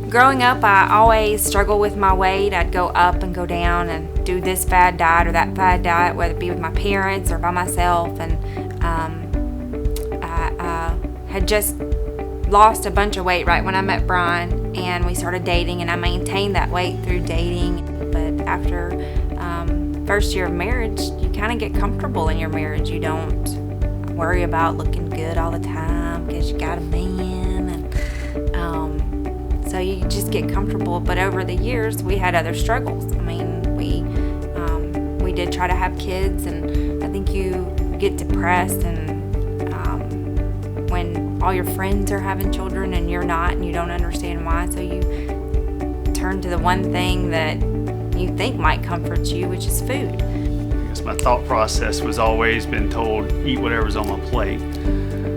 Growing up, I always struggled with my weight. I'd go up and go down and do this fad diet or that fad diet, whether it be with my parents or by myself. And I had just lost a bunch of weight right when I met Brian, and we started dating, and I maintained that weight through dating. But after first year of marriage, you kind of get comfortable in your marriage. You don't worry about looking good all the time because you got a man, and so you just get comfortable. But over the years, we had other struggles. I mean, we did try to have kids, and I think you get depressed and when all your friends are having children and you're not, and you don't understand why, so you turn to the one thing that you think might comfort you, which is food. I guess my thought process was always been told, eat whatever's on my plate.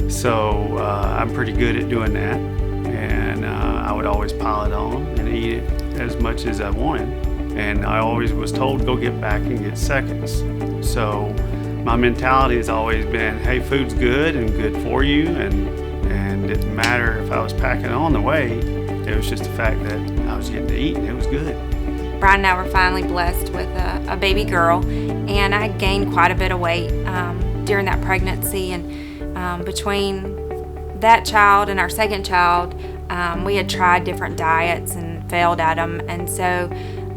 So I'm pretty good at doing that, and I would always pile it on and eat it as much as I wanted. And I always was told, go get back and get seconds. So my mentality has always been, hey, food's good and good for you, and it didn't matter if I was packing on the weight. It was just the fact that I was getting to eat and it was good. Brian and I were finally blessed with a baby girl, and I gained quite a bit of weight during that pregnancy. And between that child and our second child, we had tried different diets and failed at them. And so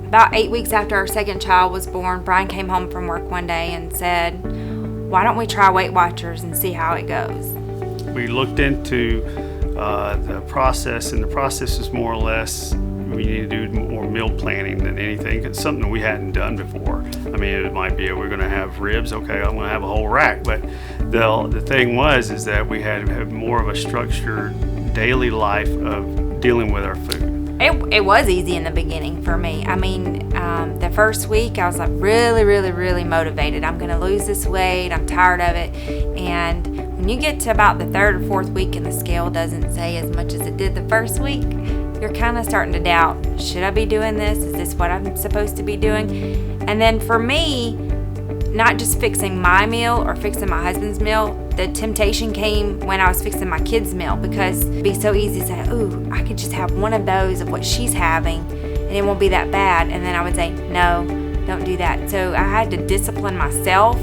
about 8 weeks after our second child was born, Brian came home from work one day and said, why don't we try Weight Watchers and see how it goes? We looked into the process, and the process is more or less, we need to do more meal planning than anything. It's something we hadn't done before. I mean, it might be, we're going to have ribs, okay, I'm going to have a whole rack. But the thing is that we had to have more of a structured daily life of dealing with our food. It was easy in the beginning for me. I mean, the first week I was like really motivated. I'm going to lose this weight. I'm tired of it. And when you get to about the third or fourth week and the scale doesn't say as much as it did the first week, you're kind of starting to doubt, should I be doing this? Is this what I'm supposed to be doing? And then for me, not just fixing my meal or fixing my husband's meal, the temptation came when I was fixing my kids' meal, because it'd be so easy to say, ooh, I could just have one of those of what she's having and it won't be that bad. And then I would say, no, don't do that. So I had to discipline myself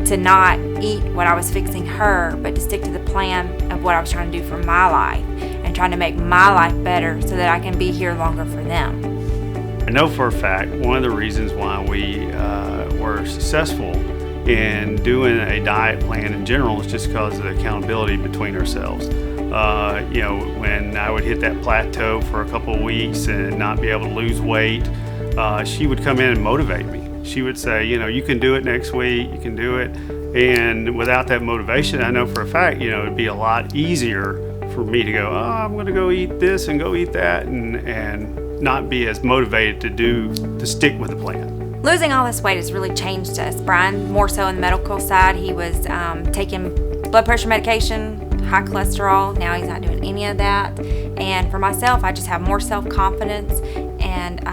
to not eat what I was fixing her, but to stick to the plan of what I was trying to do for my life and trying to make my life better so that I can be here longer for them. I know for a fact one of the reasons why we were successful in doing a diet plan in general is just because of the accountability between ourselves. When I would hit that plateau for a couple of weeks and not be able to lose weight, she would come in and motivate me. She would say, you can do it next week, you can do it. And without that motivation, I know for a fact, it'd be a lot easier for me to go, I'm going to go eat this and go eat that, and not be as motivated to stick with the plan. Losing all this weight has really changed us. Brian, more so on the medical side, he was taking blood pressure medication, high cholesterol. Now he's not doing any of that. And for myself, I just have more self-confidence, and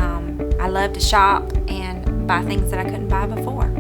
I love to shop and buy things that I couldn't buy before.